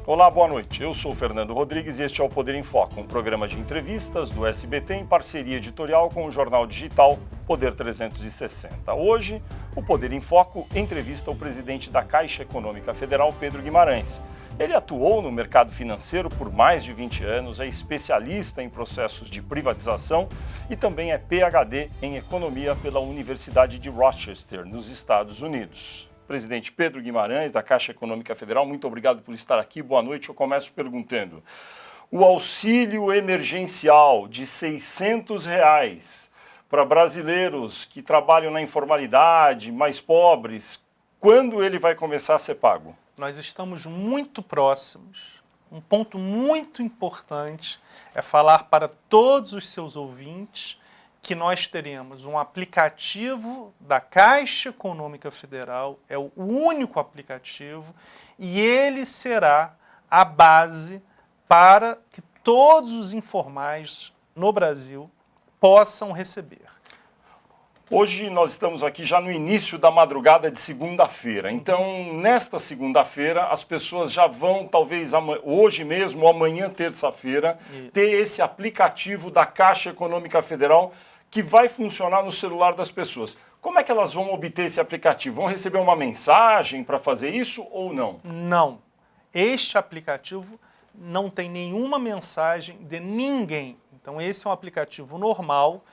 Olá, boa noite. Eu sou o Fernando Rodrigues e este é o Poder em Foco, um programa de entrevistas do SBT em parceria editorial com o jornal digital Poder 360. Hoje, o Poder em Foco entrevista o presidente da Caixa Econômica Federal, Pedro Guimarães. Ele atuou no mercado financeiro por mais de 20 anos, é especialista em processos de privatização e também é PhD em Economia pela Universidade de Rochester, nos Estados Unidos. Presidente Pedro Guimarães, da Caixa Econômica Federal, muito obrigado por estar aqui. Boa noite. Eu começo perguntando: o auxílio emergencial de R$600 para brasileiros que trabalham na informalidade, mais pobres, quando ele vai começar a ser pago? Nós estamos muito próximos. Um ponto muito importante é falar para todos os seus ouvintes que nós teremos um aplicativo da Caixa Econômica Federal, é o único aplicativo, e ele será a base para que todos os informais no Brasil possam receber. Hoje nós estamos aqui já no início da madrugada de segunda-feira. Então, nesta segunda-feira, as pessoas já vão, talvez hoje mesmo ou amanhã, terça-feira, ter esse aplicativo da Caixa Econômica Federal que vai funcionar no celular das pessoas. Como é que elas vão obter esse aplicativo? Vão receber uma mensagem para fazer isso ou não? Não. Este aplicativo não tem nenhuma mensagem de ninguém. Então, esse é um aplicativo normal.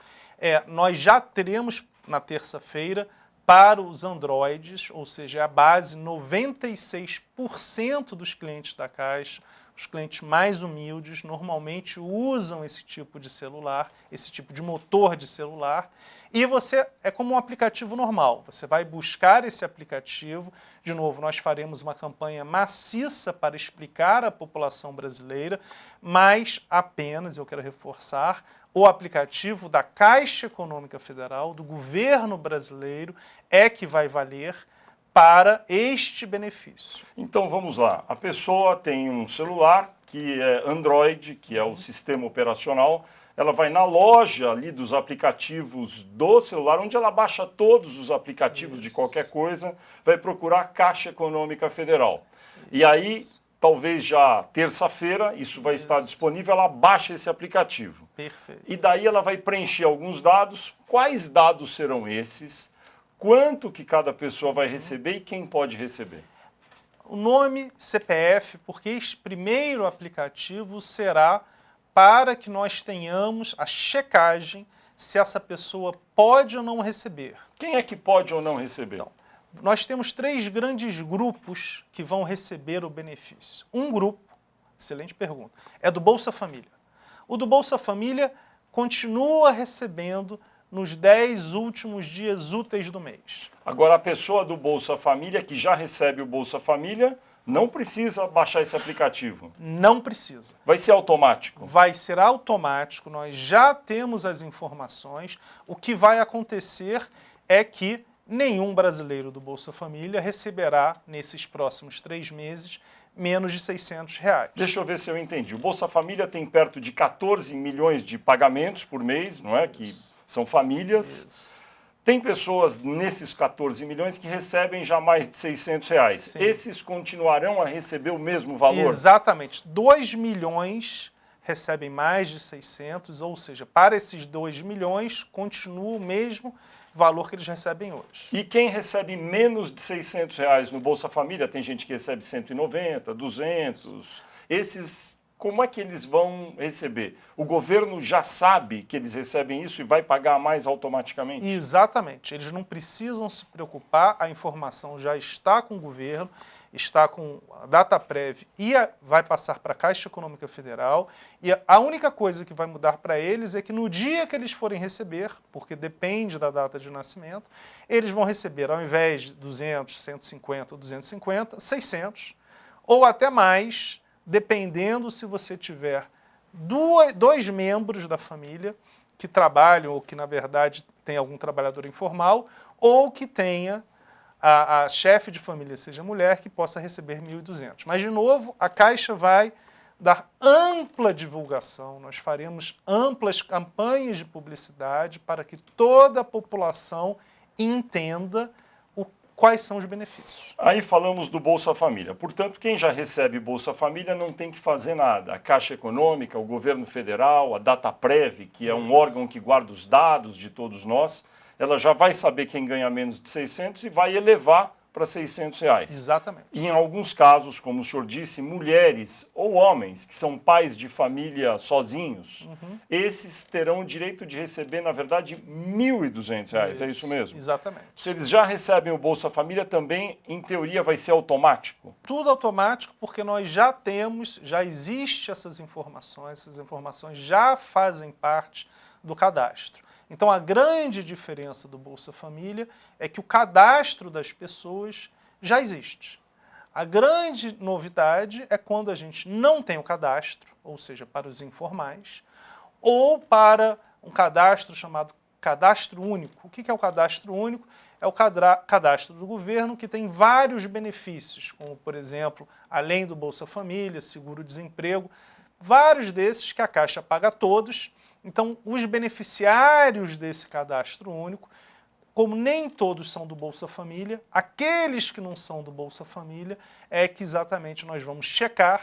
Nós já teremos na terça-feira para os Androids, ou seja, a base 96% dos clientes da Caixa, os clientes mais humildes, normalmente usam esse tipo de celular, esse tipo de motor de celular, e você é como um aplicativo normal. Você vai buscar esse aplicativo. De novo, nós faremos uma campanha maciça para explicar à população brasileira, mas apenas, eu quero reforçar, o aplicativo da Caixa Econômica Federal, do governo brasileiro, é que vai valer para este benefício. Então vamos lá. A pessoa tem um celular que é Android, que é o sistema operacional. Ela vai na loja ali dos aplicativos do celular, onde ela baixa todos os aplicativos de qualquer coisa, vai procurar Caixa Econômica Federal. E aí, talvez já terça-feira, isso vai estar disponível, ela baixa esse aplicativo. Perfeito. E daí ela vai preencher alguns dados. Quais dados serão esses? Quanto que cada pessoa vai receber e quem pode receber? O nome, CPF, porque este primeiro aplicativo será para que nós tenhamos a checagem se essa pessoa pode ou não receber. Quem é que pode ou não receber? Então, nós temos 3 grandes grupos que vão receber o benefício. Um grupo, excelente pergunta, é do Bolsa Família. O do Bolsa Família continua recebendo nos 10 últimos dias úteis do mês. Agora, a pessoa do Bolsa Família, que já recebe o Bolsa Família, não precisa baixar esse aplicativo? Não precisa. Vai ser automático? Vai ser automático, nós já temos as informações. O que vai acontecer é que nenhum brasileiro do Bolsa Família receberá, nesses próximos 3 meses, menos de R$600. Deixa eu ver se eu entendi. O Bolsa Família tem perto de 14 milhões de pagamentos por mês, não é? Que são famílias. Isso. Tem pessoas nesses 14 milhões que recebem já mais de R$600. Sim. Esses continuarão a receber o mesmo valor? Exatamente. 2 milhões recebem mais de 600, ou seja, para esses 2 milhões continua o mesmo valor que eles recebem hoje. E quem recebe menos de R$600 no Bolsa Família, tem gente que recebe 190, 200, esses, como é que eles vão receber? O governo já sabe que eles recebem isso e vai pagar mais automaticamente? Exatamente, eles não precisam se preocupar, a informação já está com o governo, está com a data prévia e vai passar para a Caixa Econômica Federal, e a única coisa que vai mudar para eles é que no dia que eles forem receber, porque depende da data de nascimento, eles vão receber, ao invés de 200, 150 ou 250, 600, ou até mais, dependendo se você tiver 2 membros da família que trabalham ou que, na verdade, tem algum trabalhador informal, ou que tenha a chefe de família seja mulher, que possa receber 1.200. Mas, de novo, a Caixa vai dar ampla divulgação, nós faremos amplas campanhas de publicidade para que toda a população entenda quais são os benefícios. Aí falamos do Bolsa Família. Portanto, quem já recebe Bolsa Família não tem que fazer nada. A Caixa Econômica, o governo federal, a Dataprev, que é um órgão que guarda os dados de todos nós, ela já vai saber quem ganha menos de 600 e vai elevar para R$600. Exatamente. E em alguns casos, como o senhor disse, mulheres ou homens que são pais de família sozinhos, esses terão o direito de receber, na verdade, R$1.200. É isso mesmo? Exatamente. Se eles já recebem o Bolsa Família, também, em teoria, vai ser automático? Tudo automático, porque nós já existe essas informações já fazem parte do cadastro. Então, a grande diferença do Bolsa Família é que o cadastro das pessoas já existe. A grande novidade é quando a gente não tem o cadastro, ou seja, para os informais, ou para um cadastro chamado cadastro único. O que é o cadastro único? É o cadastro do governo que tem vários benefícios, como, por exemplo, além do Bolsa Família, seguro-desemprego, vários desses que a Caixa paga a todos. Então, os beneficiários desse cadastro único, como nem todos são do Bolsa Família, aqueles que não são do Bolsa Família, é que exatamente nós vamos checar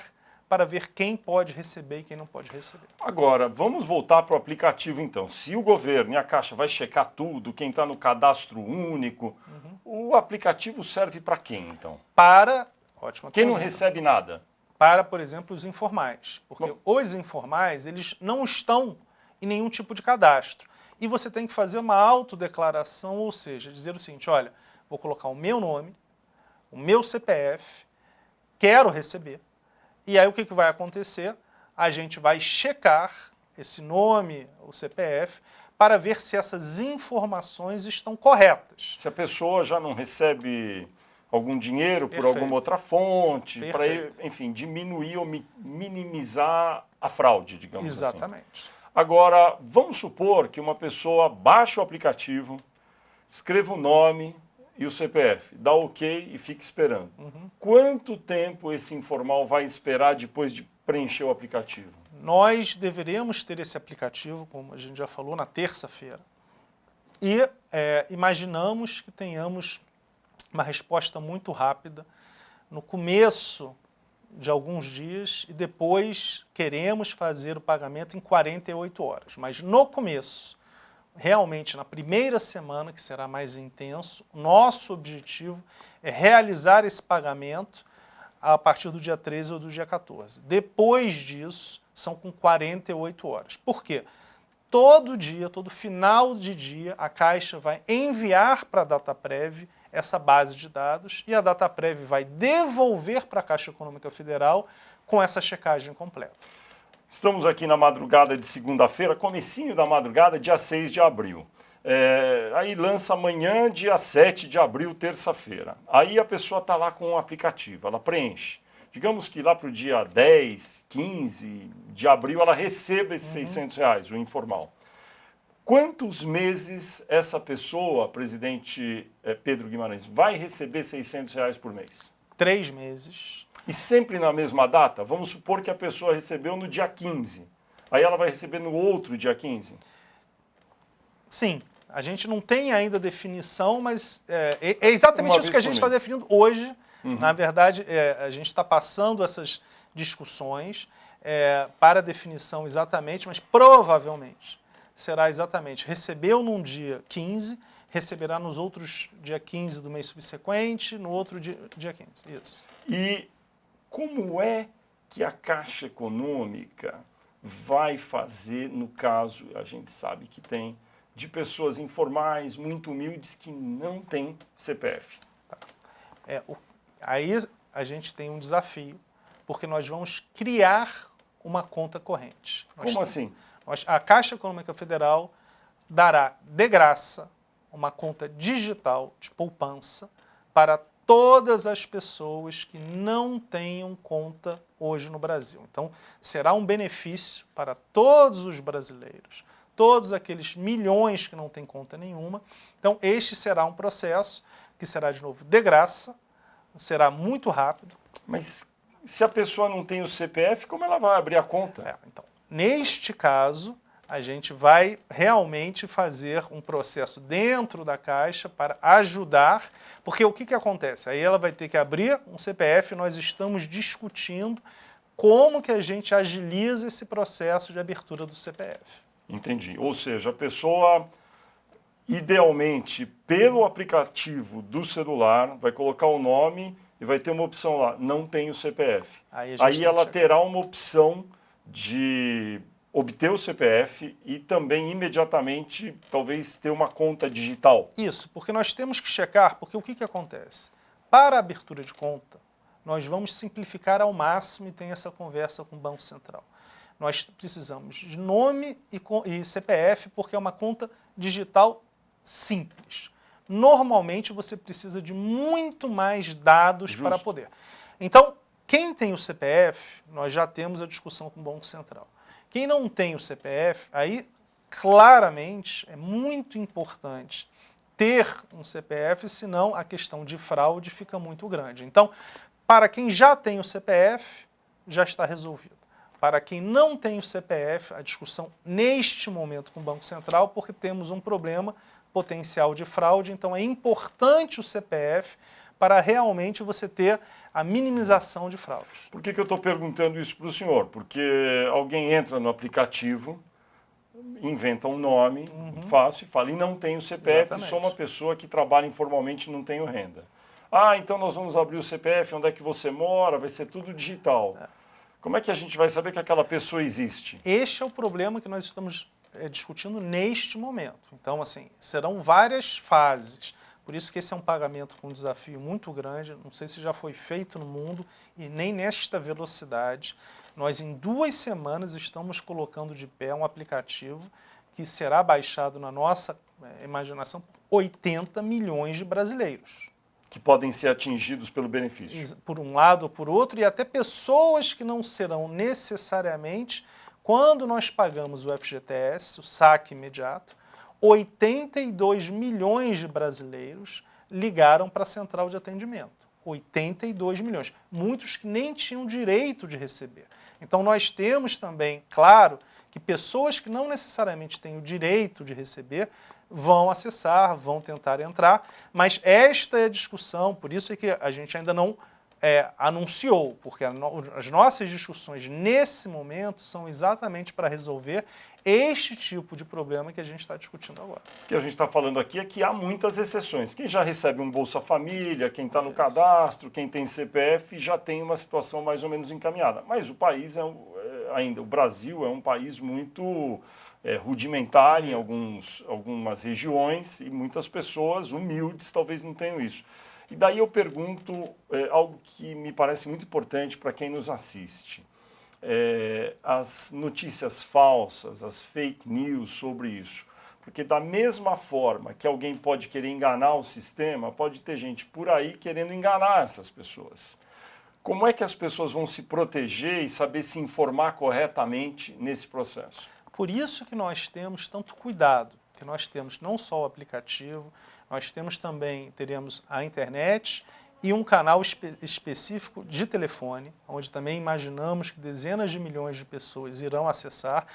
para ver quem pode receber e quem não pode receber. Agora, vamos voltar para o aplicativo então. Se o governo e a Caixa vai checar tudo, quem está no cadastro único, o aplicativo serve para quem então? Ótima quem não pergunta. recebe nada? Para, por exemplo, os informais. Porque os informais, eles não estão em nenhum tipo de cadastro. E você tem que fazer uma autodeclaração, ou seja, dizer o seguinte, olha, vou colocar o meu nome, o meu CPF, quero receber. E aí o que vai acontecer? A gente vai checar esse nome, o CPF, para ver se essas informações estão corretas. Se a pessoa já não recebe algum dinheiro por Perfeito. alguma outra fonte, para, Perfeito. enfim, diminuir ou minimizar a fraude, digamos assim. Exatamente. Agora, vamos supor que uma pessoa baixa o aplicativo, escreva o nome e o CPF, dá OK e fica esperando. Quanto tempo esse informal vai esperar depois de preencher o aplicativo? Nós deveremos ter esse aplicativo, como a gente já falou, na terça-feira. E imaginamos que tenhamos uma resposta muito rápida no começo de alguns dias e depois queremos fazer o pagamento em 48 horas. Mas no começo, realmente na primeira semana, que será mais intenso, nosso objetivo é realizar esse pagamento a partir do dia 13 ou do dia 14. Depois disso, são com 48 horas. Por quê? Todo dia, todo final de dia, a Caixa vai enviar para a Dataprev essa base de dados e a Dataprev vai devolver para a Caixa Econômica Federal com essa checagem completa. Estamos aqui na madrugada de segunda-feira, comecinho da madrugada, dia 6 de abril. Aí lança amanhã, dia 7 de abril, terça-feira. Aí a pessoa está lá com o aplicativo, ela preenche. Digamos que lá para o dia 10, 15 de abril ela receba esses R$600, o informal. Quantos meses essa pessoa, presidente Pedro Guimarães, vai receber R$600 por mês? 3 meses. E sempre na mesma data? Vamos supor que a pessoa recebeu no dia 15. Aí ela vai receber no outro dia 15? Sim. A gente não tem ainda definição, mas é exatamente isso que a gente está definindo hoje. Na verdade, a gente está passando essas discussões para definição exatamente, mas provavelmente será exatamente, recebeu num dia 15, receberá nos outros dia 15 do mês subsequente, no outro dia 15. Isso. E como é que a Caixa Econômica vai fazer, no caso, a gente sabe que tem, de pessoas informais, muito humildes, que não têm CPF? Aí a gente tem um desafio, porque nós vamos criar uma conta corrente. Como assim? A Caixa Econômica Federal dará de graça uma conta digital de poupança para todas as pessoas que não tenham conta hoje no Brasil. Então, será um benefício para todos os brasileiros, todos aqueles milhões que não têm conta nenhuma. Então, este será um processo que será, de novo, de graça, será muito rápido. Mas se a pessoa não tem o CPF, como ela vai abrir a conta? Então, neste caso, a gente vai realmente fazer um processo dentro da Caixa para ajudar, porque o que acontece? Aí ela vai ter que abrir um CPF, nós estamos discutindo como que a gente agiliza esse processo de abertura do CPF. Entendi. Ou seja, a pessoa, idealmente, pelo aplicativo do celular, vai colocar o nome e vai ter uma opção lá, não tem o CPF. Aí ela terá uma opção de obter o CPF e também imediatamente talvez ter uma conta digital. Isso, porque nós temos que checar, porque o que acontece? Para a abertura de conta, nós vamos simplificar ao máximo e tem essa conversa com o Banco Central. Nós precisamos de nome e CPF porque é uma conta digital simples. Normalmente você precisa de muito mais dados para poder. Então, quem tem o CPF, nós já temos a discussão com o Banco Central. Quem não tem o CPF, aí claramente é muito importante ter um CPF, senão a questão de fraude fica muito grande. Então, para quem já tem o CPF, já está resolvido. Para quem não tem o CPF, a discussão neste momento com o Banco Central, porque temos um problema potencial de fraude, então é importante o CPF para realmente você ter a minimização de fraude. Por que eu estou perguntando isso para o senhor? Porque alguém entra no aplicativo, inventa um nome muito fácil e fala, e não tem o CPF, Exatamente. Sou uma pessoa que trabalha informalmente e não tenho renda. Ah, então nós vamos abrir o CPF, onde é que você mora, vai ser tudo digital. Como é que a gente vai saber que aquela pessoa existe? Este é o problema que nós estamos discutindo neste momento. Então, assim, serão várias fases. Por isso que esse é um pagamento com um desafio muito grande, não sei se já foi feito no mundo e nem nesta velocidade. Nós, em 2 semanas, estamos colocando de pé um aplicativo que será baixado na nossa imaginação por 80 milhões de brasileiros. Que podem ser atingidos pelo benefício. Por um lado ou por outro, e até pessoas que não serão necessariamente, quando nós pagamos o FGTS, o saque imediato, 82 milhões de brasileiros ligaram para a central de atendimento. 82 milhões. Muitos que nem tinham direito de receber. Então nós temos também, claro, que pessoas que não necessariamente têm o direito de receber vão acessar, vão tentar entrar, mas esta é a discussão, por isso é que a gente ainda não anunciou, porque as nossas discussões nesse momento são exatamente para resolver este tipo de problema que a gente está discutindo agora. O que a gente está falando aqui é que há muitas exceções. Quem já recebe um Bolsa Família, quem está no cadastro, quem tem CPF, já tem uma situação mais ou menos encaminhada. Mas o país o Brasil é um país muito rudimentar em algumas regiões e muitas pessoas humildes talvez não tenham isso. E daí eu pergunto algo que me parece muito importante para quem nos assiste. As notícias falsas, as fake news sobre isso. Porque da mesma forma que alguém pode querer enganar o sistema, pode ter gente por aí querendo enganar essas pessoas. Como é que as pessoas vão se proteger e saber se informar corretamente nesse processo? Por isso que nós temos tanto cuidado, que nós temos não só o aplicativo, nós teremos a internet e um canal específico de telefone, onde também imaginamos que dezenas de milhões de pessoas irão acessar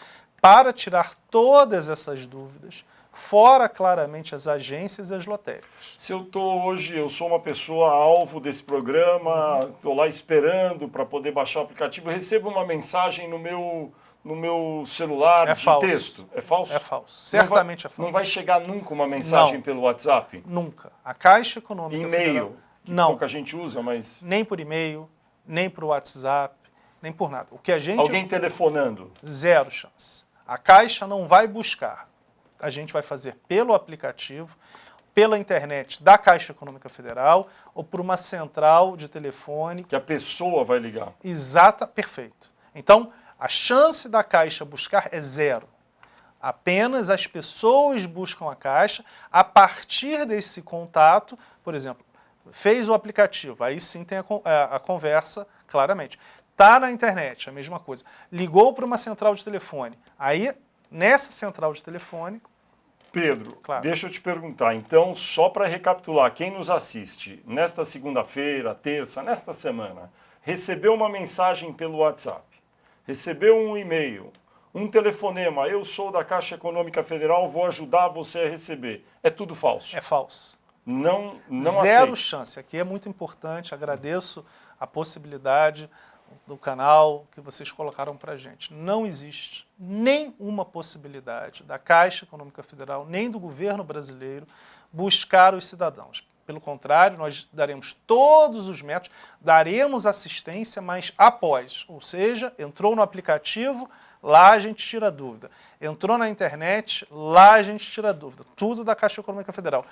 para tirar todas essas dúvidas, fora claramente as agências e as lotéricas. Se eu sou uma pessoa alvo desse programa, estou lá esperando para poder baixar o aplicativo, recebo uma mensagem no meu celular de texto. É falso? É falso. Certamente é falso. Não vai chegar nunca uma mensagem pelo WhatsApp? Nunca. A Caixa Econômica Federal... E-mail? Não. Pouca gente usa, mas... Nem por e-mail, nem por WhatsApp, nem por nada. O que a gente... Alguém telefonando? Zero chance. A Caixa não vai buscar. A gente vai fazer pelo aplicativo, pela internet da Caixa Econômica Federal ou por uma central de telefone. Que a pessoa vai ligar. Perfeito. Então, a chance da Caixa buscar é zero. Apenas as pessoas buscam a Caixa a partir desse contato, por exemplo, fez o aplicativo, aí sim tem a conversa claramente. Está na internet, a mesma coisa. Ligou para uma central de telefone. Aí, nessa central de telefone... Pedro, deixa eu te perguntar. Então, só para recapitular, quem nos assiste nesta segunda-feira, terça, nesta semana, recebeu uma mensagem pelo WhatsApp, recebeu um e-mail, um telefonema, eu sou da Caixa Econômica Federal, vou ajudar você a receber. É tudo falso. É falso. Não Zero aceito. chance. Aqui é muito importante, agradeço a possibilidade do canal que vocês colocaram para a gente. Não existe nenhuma possibilidade da Caixa Econômica Federal, nem do governo brasileiro, buscar os cidadãos. Pelo contrário, nós daremos todos os métodos, daremos assistência, mas após. Ou seja, entrou no aplicativo, lá a gente tira a dúvida. Entrou na internet, lá a gente tira a dúvida. Tudo da Caixa Econômica Federal.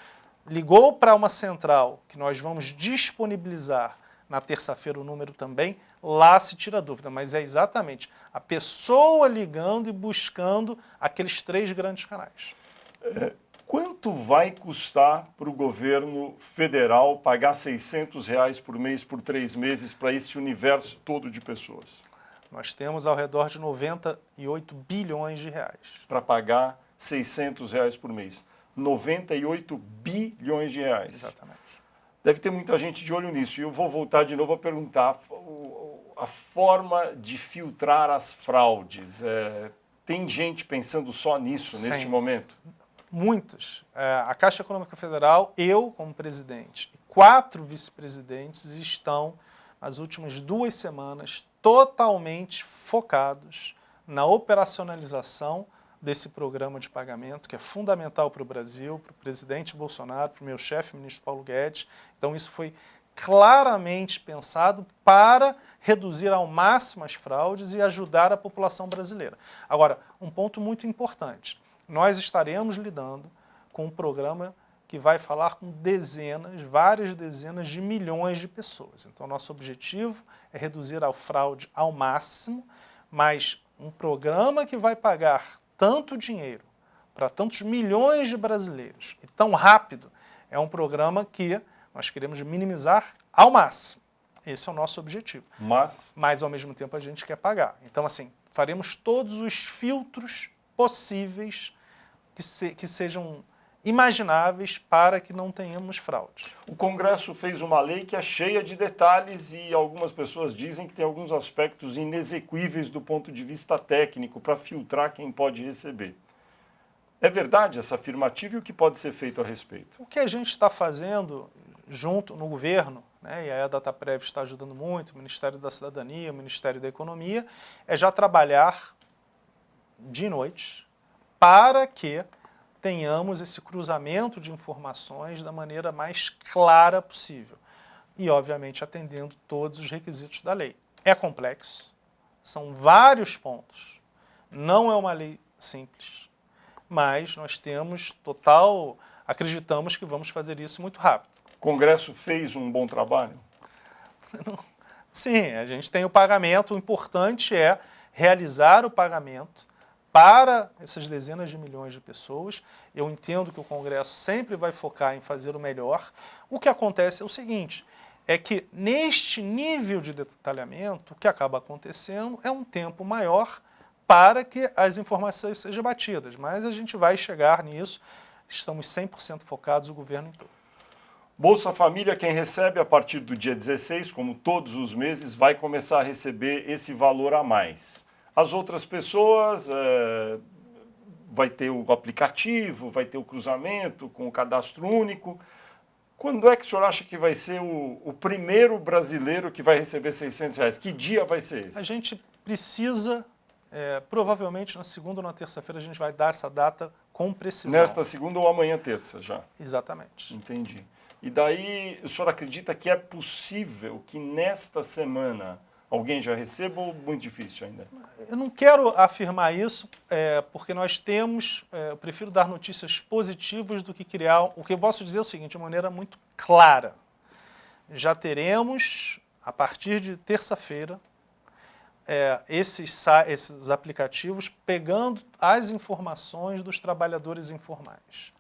Ligou para uma central, que nós vamos disponibilizar na terça-feira o número também, lá se tira a dúvida. Mas é exatamente a pessoa ligando e buscando aqueles 3 grandes canais. Quanto vai custar para o governo federal pagar R$600 por mês por 3 meses para esse universo todo de pessoas? Nós temos ao redor de 98 bilhões de reais. Para pagar R$600 por mês. 98 bilhões de reais. Exatamente. Deve ter muita gente de olho nisso. E eu vou voltar de novo a perguntar a forma de filtrar as fraudes. Tem gente pensando só nisso neste momento? Muitas. A Caixa Econômica Federal, eu como presidente e 4 vice-presidentes estão, nas últimas 2 semanas, totalmente focados na operacionalização desse programa de pagamento, que é fundamental para o Brasil, para o presidente Bolsonaro, para o meu chefe, o ministro Paulo Guedes. Então, isso foi claramente pensado para reduzir ao máximo as fraudes e ajudar a população brasileira. Agora, um ponto muito importante. Nós estaremos lidando com um programa que vai falar com várias dezenas de milhões de pessoas. Então, nosso objetivo é reduzir a fraude ao máximo, mas um programa que vai pagar tanto dinheiro para tantos milhões de brasileiros e tão rápido, é um programa que nós queremos minimizar ao máximo. Esse é o nosso objetivo. Mas, ao mesmo tempo, a gente quer pagar. Então, assim, faremos todos os filtros possíveis que sejam imagináveis para que não tenhamos fraude. O Congresso fez uma lei que é cheia de detalhes e algumas pessoas dizem que tem alguns aspectos inexequíveis do ponto de vista técnico para filtrar quem pode receber. É verdade essa afirmativa e o que pode ser feito a respeito? O que a gente está fazendo junto no governo, né, e a Dataprev está ajudando muito, o Ministério da Cidadania, o Ministério da Economia, é já trabalhar de noite para que tenhamos esse cruzamento de informações da maneira mais clara possível. E, obviamente, atendendo todos os requisitos da lei. É complexo, são vários pontos, não é uma lei simples, mas nós temos acreditamos que vamos fazer isso muito rápido. O Congresso fez um bom trabalho? Sim, a gente tem o pagamento, o importante é realizar o pagamento para essas dezenas de milhões de pessoas. Eu entendo que o Congresso sempre vai focar em fazer o melhor. O que acontece é o seguinte, é que neste nível de detalhamento, o que acaba acontecendo é um tempo maior para que as informações sejam batidas. Mas a gente vai chegar nisso, estamos 100% focados, o governo todo. Bolsa Família, quem recebe a partir do dia 16, como todos os meses, vai começar a receber esse valor a mais. As outras pessoas, vai ter o aplicativo, vai ter o cruzamento com o cadastro único. Quando é que o senhor acha que vai ser o primeiro brasileiro que vai receber R$600? Que dia vai ser esse? A gente precisa, provavelmente na segunda ou na terça-feira, a gente vai dar essa data com precisão. Nesta segunda ou amanhã terça já? Exatamente. Entendi. E daí, o senhor acredita que é possível que nesta semana alguém já receba ou muito difícil ainda? Eu não quero afirmar isso, porque nós temos, eu prefiro dar notícias positivas do que criar. O que eu posso dizer é o seguinte, de maneira muito clara. Já teremos, a partir de terça-feira, esses aplicativos pegando as informações dos trabalhadores informais.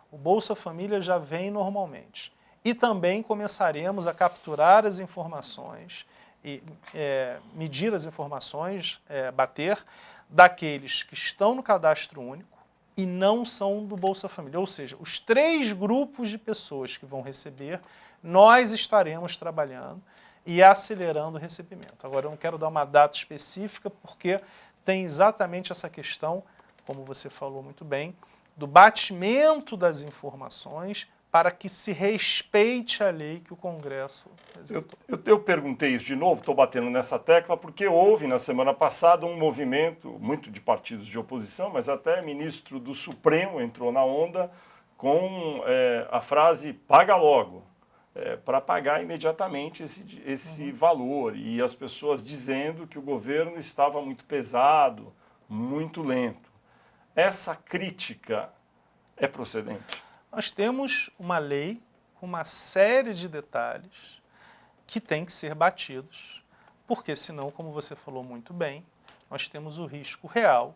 O Bolsa Família já vem normalmente. E também começaremos a capturar as informações e medir as informações, bater, daqueles que estão no cadastro único e não são do Bolsa Família. Ou seja, os 3 grupos de pessoas que vão receber, nós estaremos trabalhando e acelerando o recebimento. Agora, eu não quero dar uma data específica porque tem exatamente essa questão, como você falou muito bem, do batimento das informações para que se respeite a lei que o Congresso executou. Eu perguntei isso de novo, estou batendo nessa tecla, porque houve na semana passada um movimento, muito de partidos de oposição, mas até ministro do Supremo entrou na onda com a frase paga logo, para pagar imediatamente esse valor. E as pessoas dizendo que o governo estava muito pesado, muito lento. Essa crítica é procedente? Nós temos uma lei com uma série de detalhes que tem que ser batidos, porque senão, como você falou muito bem, nós temos o risco real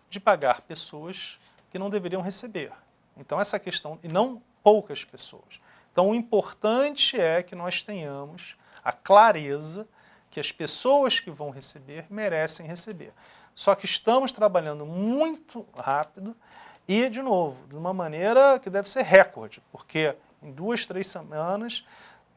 de pagar pessoas que não deveriam receber. Então essa questão, e não poucas pessoas. Então o importante é que nós tenhamos a clareza que as pessoas que vão receber merecem receber. Só que estamos trabalhando muito rápido e, de novo, de uma maneira que deve ser recorde, porque em 2, 3 semanas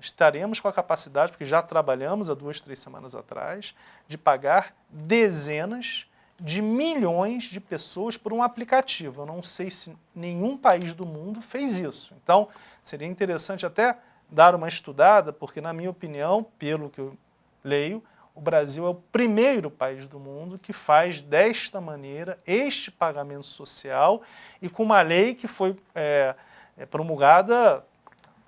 estaremos com a capacidade, porque já trabalhamos há 2, 3 semanas atrás, de pagar dezenas de milhões de pessoas por um aplicativo. Eu não sei se nenhum país do mundo fez isso. Então, seria interessante até dar uma estudada, porque, na minha opinião, pelo que eu leio, o Brasil é o primeiro país do mundo que faz desta maneira este pagamento social e com uma lei que foi promulgada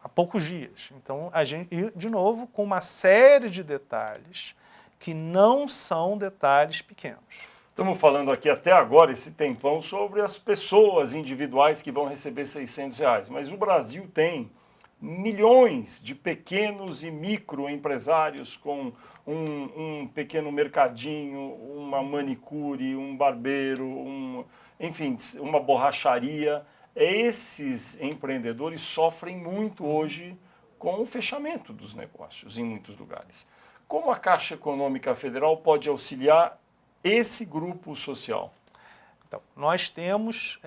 há poucos dias. Então, a gente, de novo, com uma série de detalhes que não são detalhes pequenos. Estamos falando aqui até agora, esse tempão, sobre as pessoas individuais que vão receber R$600, mas o Brasil tem milhões de pequenos e microempresários com um pequeno mercadinho, uma manicure, um barbeiro, enfim, uma borracharia. Esses empreendedores sofrem muito hoje com o fechamento dos negócios em muitos lugares. Como a Caixa Econômica Federal pode auxiliar esse grupo social? Então, nós temos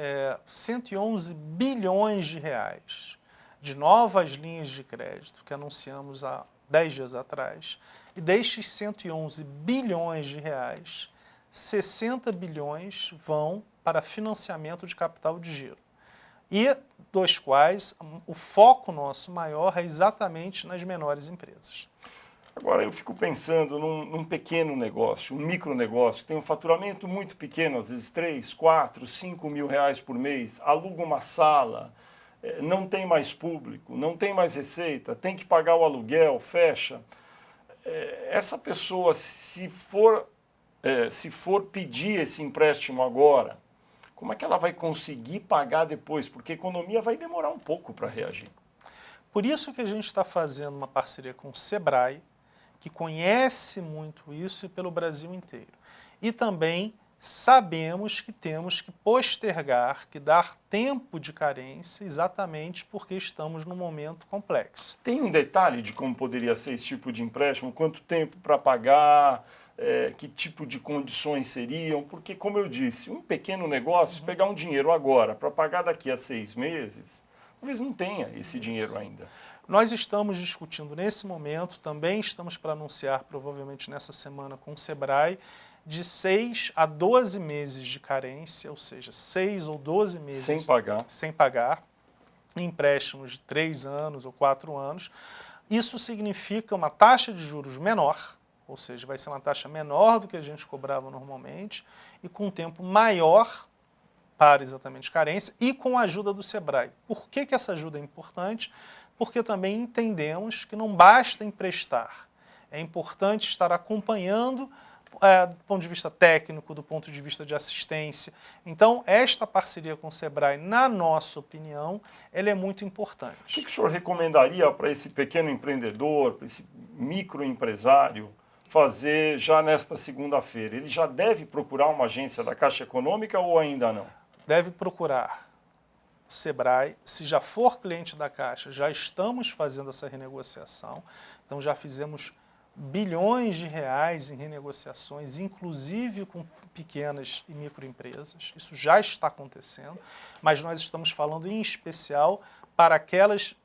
111 bilhões de reais de novas linhas de crédito que anunciamos há 10 dias atrás. E destes 111 bilhões de reais, 60 bilhões vão para financiamento de capital de giro. E dos quais o foco nosso maior é exatamente nas menores empresas. Agora, eu fico pensando num pequeno negócio, um micronegócio, que tem um faturamento muito pequeno, às vezes 3, 4, 5 mil reais por mês, aluga uma sala, não tem mais público, não tem mais receita, tem que pagar o aluguel, fecha. Essa pessoa, se for pedir esse empréstimo agora, como é que ela vai conseguir pagar depois? Porque a economia vai demorar um pouco para reagir. Por isso que a gente está fazendo uma parceria com o Sebrae, que conhece muito isso e pelo Brasil inteiro. E também sabemos que temos que postergar, que dar tempo de carência, exatamente porque estamos num momento complexo. Tem um detalhe de como poderia ser esse tipo de empréstimo? Quanto tempo para pagar? Que tipo de condições seriam? Porque, como eu disse, um pequeno negócio, pegar um dinheiro agora para pagar daqui a 6 meses, talvez não tenha esse dinheiro ainda. Nós estamos discutindo nesse momento, também estamos para anunciar, provavelmente nessa semana, com o Sebrae, de 6 a 12 meses de carência, ou seja, 6 ou 12 meses sem pagar, empréstimos de 3 anos ou 4 anos. Isso significa uma taxa de juros menor, ou seja, vai ser uma taxa menor do que a gente cobrava normalmente e com um tempo maior para exatamente carência e com a ajuda do Sebrae. Por que essa ajuda é importante? Porque também entendemos que não basta emprestar. É importante estar acompanhando do ponto de vista técnico, do ponto de vista de assistência. Então, esta parceria com o Sebrae, na nossa opinião, ela é muito importante. O que o senhor recomendaria para esse pequeno empreendedor, para esse microempresário, fazer já nesta segunda-feira? Ele já deve procurar uma agência da Caixa Econômica ou ainda não? Deve procurar Sebrae. Se já for cliente da Caixa, já estamos fazendo essa renegociação. Então, já fizemos bilhões de reais em renegociações, inclusive com pequenas e microempresas. Isso já está acontecendo, mas nós estamos falando em especial para aqueles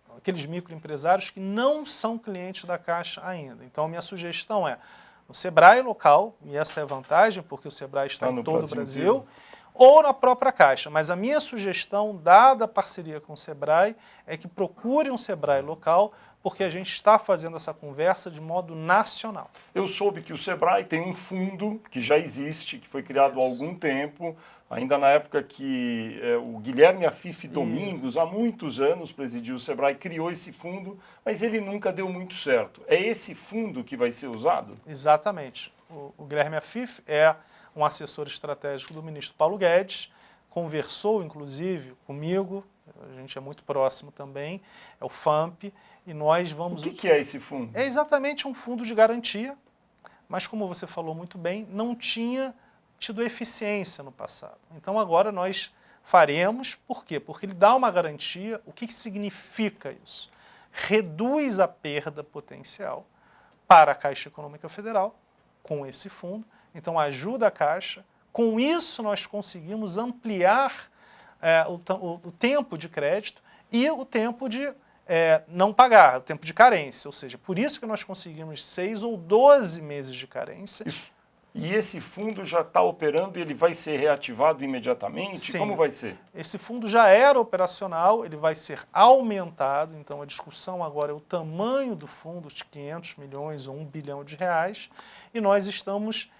microempresários que não são clientes da Caixa ainda. Então, a minha sugestão é, no Sebrae local, e essa é a vantagem, porque o Sebrae está em todo o Brasil, inteiro. Ou na própria Caixa. Mas a minha sugestão, dada a parceria com o Sebrae, é que procure um Sebrae local, porque a gente está fazendo essa conversa de modo nacional. Eu soube que o Sebrae tem um fundo que já existe, que foi criado há algum tempo, ainda na época que o Guilherme Afife Domingos, há muitos anos, presidiu o Sebrae, criou esse fundo, mas ele nunca deu muito certo. É esse fundo que vai ser usado? Exatamente. O Guilherme Afife é um assessor estratégico do ministro Paulo Guedes, conversou, inclusive, comigo, a gente é muito próximo também, é o FAMP, e nós vamos... O que é esse fundo? É exatamente um fundo de garantia, mas como você falou muito bem, não tinha tido eficiência no passado. Então agora nós faremos, por quê? Porque ele dá uma garantia. O que significa isso? Reduz a perda potencial para a Caixa Econômica Federal com esse fundo, então ajuda a Caixa. Com isso nós conseguimos ampliar o tempo de crédito e o tempo de não pagar, o tempo de carência, ou seja, por isso que nós conseguimos 6 ou 12 meses de carência. Isso. E esse fundo já está operando e ele vai ser reativado imediatamente? Sim. Como vai ser? Esse fundo já era operacional, ele vai ser aumentado, então a discussão agora é o tamanho do fundo, de 500 milhões ou 1 bilhão de reais, e nós estamos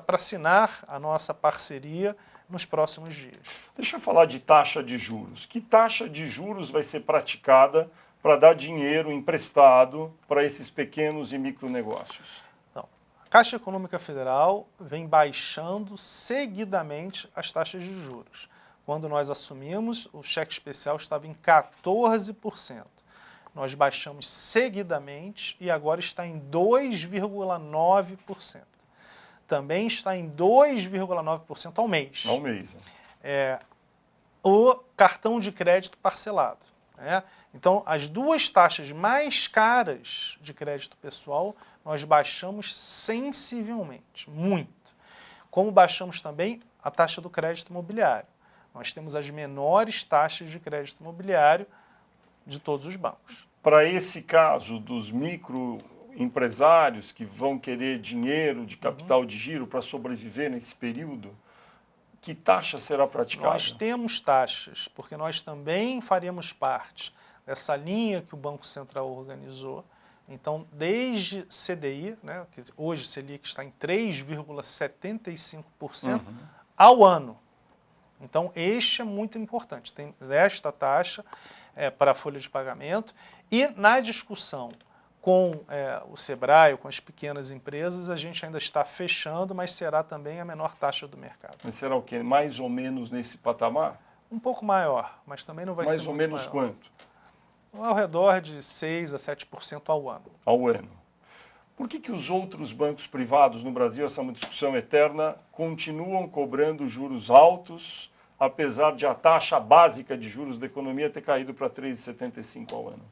para assinar a nossa parceria nos próximos dias. Deixa eu falar de taxa de juros. Que taxa de juros vai ser praticada para dar dinheiro emprestado para esses pequenos e micronegócios? Então, a Caixa Econômica Federal vem baixando seguidamente as taxas de juros. Quando nós assumimos, o cheque especial estava em 14%. Nós baixamos seguidamente e agora está em 2,9%. Também está em 2,9% ao mês. Ao mês. O cartão de crédito parcelado. Então, as duas taxas mais caras de crédito pessoal, nós baixamos sensivelmente, muito. Como baixamos também a taxa do crédito imobiliário. Nós temos as menores taxas de crédito imobiliário de todos os bancos. Para esse caso dos microempresários que vão querer dinheiro de capital de giro para sobreviver nesse período, que taxa será praticada? Nós temos taxas, porque nós também faremos parte dessa linha que o Banco Central organizou. Então, desde CDI, que hoje Selic está em 3,75% ao ano. Então, este é muito importante. Tem esta taxa para a folha de pagamento e na discussão com o Sebrae, com as pequenas empresas, a gente ainda está fechando, mas será também a menor taxa do mercado. Mas será o quê? Mais ou menos nesse patamar? Um pouco maior, mas também não vai ser muito maior. Mais ou menos quanto? Ao redor de 6% a 7% ao ano. Ao ano. Por que os outros bancos privados no Brasil, essa é uma discussão eterna, continuam cobrando juros altos, apesar de a taxa básica de juros da economia ter caído para 3,75% ao ano?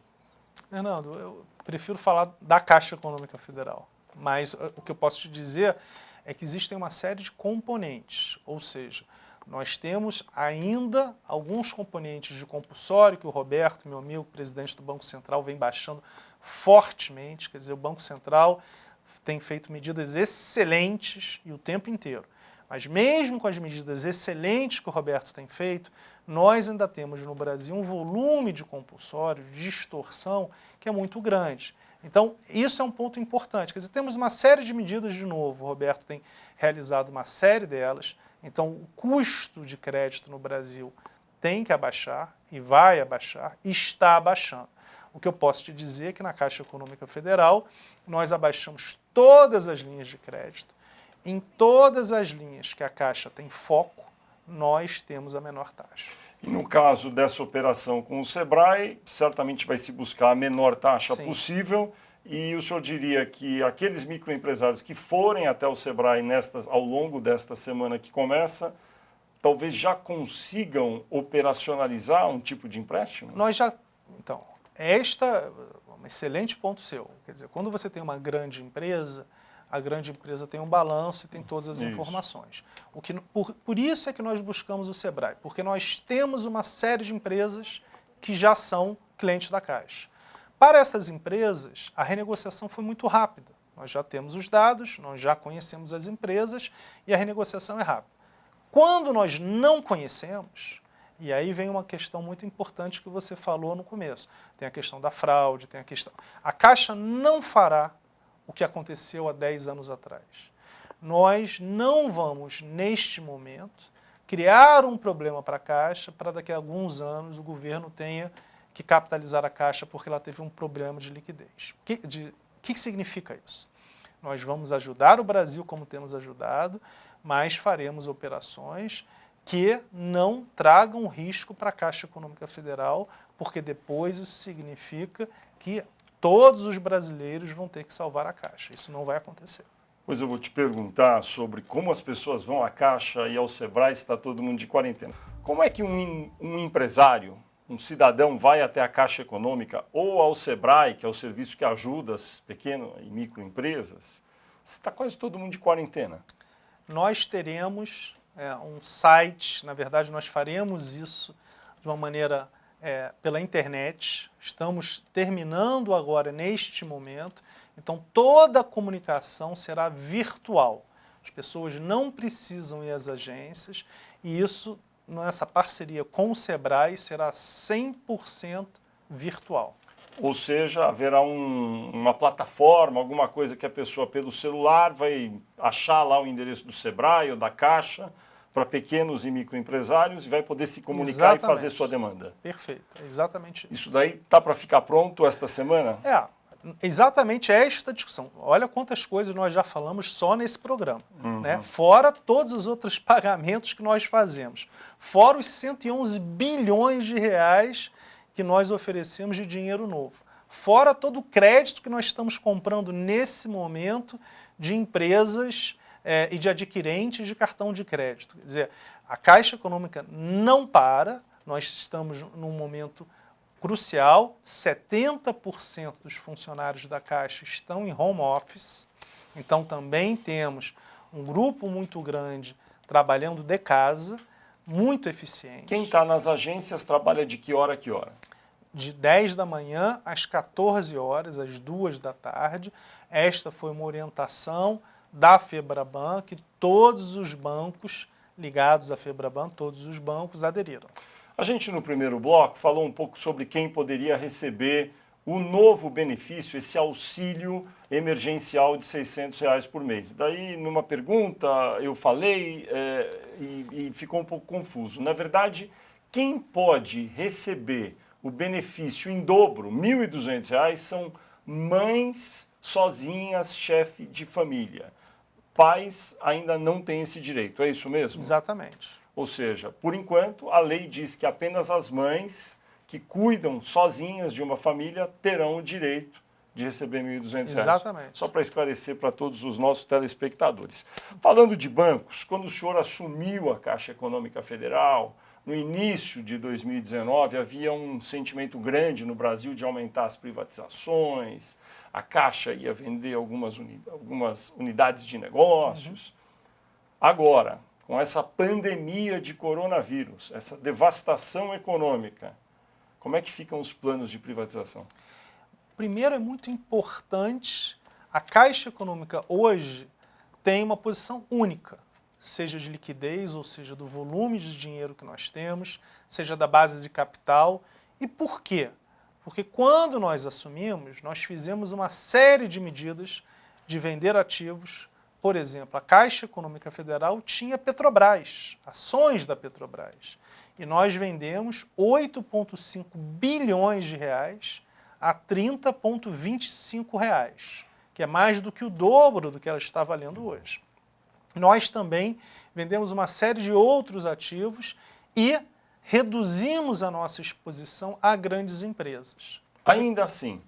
Fernando, eu prefiro falar da Caixa Econômica Federal, mas o que eu posso te dizer é que existem uma série de componentes, ou seja, nós temos ainda alguns componentes de compulsório que o Roberto, meu amigo, presidente do Banco Central, vem baixando fortemente, quer dizer, o Banco Central tem feito medidas excelentes e o tempo inteiro. Mas mesmo com as medidas excelentes que o Roberto tem feito, nós ainda temos no Brasil um volume de compulsório, de distorção, que é muito grande. Então, isso é um ponto importante. Quer dizer, temos uma série de medidas, de novo, o Roberto tem realizado uma série delas. Então, o custo de crédito no Brasil tem que abaixar, e vai abaixar, e está abaixando. O que eu posso te dizer é que na Caixa Econômica Federal, nós abaixamos todas as linhas de crédito. Em todas as linhas que a Caixa tem foco, nós temos a menor taxa. E no caso dessa operação com o Sebrae, certamente vai se buscar a menor taxa possível. E o senhor diria que aqueles microempresários que forem até o Sebrae ao longo desta semana que começa, talvez já consigam operacionalizar um tipo de empréstimo? Então, esta é um excelente ponto seu. Quer dizer, quando você tem uma grande empresa, a grande empresa tem um balanço e tem todas as informações. Por isso é que nós buscamos o Sebrae, porque nós temos uma série de empresas que já são clientes da Caixa. Para essas empresas, a renegociação foi muito rápida. Nós já temos os dados, nós já conhecemos as empresas e a renegociação é rápida. Quando nós não conhecemos, e aí vem uma questão muito importante que você falou no começo, tem a questão da fraude, tem a questão... A Caixa não fará o que aconteceu há 10 anos atrás. Nós não vamos, neste momento, criar um problema para a Caixa para daqui a alguns anos o governo tenha que capitalizar a Caixa porque ela teve um problema de liquidez. O que significa isso? Nós vamos ajudar o Brasil como temos ajudado, mas faremos operações que não tragam risco para a Caixa Econômica Federal, porque depois isso significa que todos os brasileiros vão ter que salvar a Caixa. Isso não vai acontecer. Pois eu vou te perguntar sobre como as pessoas vão à Caixa e ao Sebrae se está todo mundo de quarentena. Como é que um empresário, um cidadão vai até a Caixa Econômica ou ao Sebrae, que é o serviço que ajuda as pequenas e microempresas, se está quase todo mundo de quarentena? Nós teremos um site, na verdade nós faremos isso de uma maneira pela internet, estamos terminando agora neste momento, então toda a comunicação será virtual. As pessoas não precisam ir às agências e isso, nessa parceria com o Sebrae, será 100% virtual. Ou seja, haverá uma plataforma, alguma coisa que a pessoa pelo celular vai achar lá o endereço do Sebrae ou da Caixa para pequenos e microempresários e vai poder se comunicar e fazer sua demanda. Perfeito, é exatamente isso. Isso daí está para ficar pronto esta semana? Exatamente esta discussão. Olha quantas coisas nós já falamos só nesse programa. Né? Fora todos os outros pagamentos que nós fazemos. Fora os 111 bilhões de reais que nós oferecemos de dinheiro novo. Fora todo o crédito que nós estamos comprando nesse momento de empresas e de adquirentes de cartão de crédito. Quer dizer, a Caixa Econômica não para, nós estamos num momento crucial, 70% dos funcionários da Caixa estão em home office, então também temos um grupo muito grande trabalhando de casa, muito eficiente. Quem está nas agências trabalha de que hora a que hora? De 10 da manhã às 14 horas, às 2 da tarde. Esta foi uma orientação da FEBRABAN, que todos os bancos ligados à FEBRABAN, todos os bancos aderiram. A gente, no primeiro bloco, falou um pouco sobre quem poderia receber o novo benefício, esse auxílio emergencial de R$600 por mês. Daí, numa pergunta, eu falei e ficou um pouco confuso. Na verdade, quem pode receber o benefício em dobro, R$1.200, são mães sozinhas, chefe de família. Pais ainda não têm esse direito, é isso mesmo? Exatamente. Ou seja, por enquanto, a lei diz que apenas as mães que cuidam sozinhas de uma família terão o direito de receber R$1.200. Exatamente. Só para esclarecer para todos os nossos telespectadores. Falando de bancos, quando o senhor assumiu a Caixa Econômica Federal, no início de 2019, havia um sentimento grande no Brasil de aumentar as privatizações, a Caixa ia vender algumas unidades de negócios. Agora, com essa pandemia de coronavírus, essa devastação econômica, como é que ficam os planos de privatização? Primeiro, é muito importante, a Caixa Econômica hoje tem uma posição única, seja de liquidez, ou seja, do volume de dinheiro que nós temos, seja da base de capital. E por quê? Porque quando nós assumimos, nós fizemos uma série de medidas de vender ativos. Por exemplo, a Caixa Econômica Federal tinha Petrobras, ações da Petrobras. E nós vendemos 8,5 bilhões de reais a R$ 30,25, que é mais do que o dobro do que ela está valendo hoje. Nós também vendemos uma série de outros ativos e reduzimos a nossa exposição a grandes empresas. Ainda assim,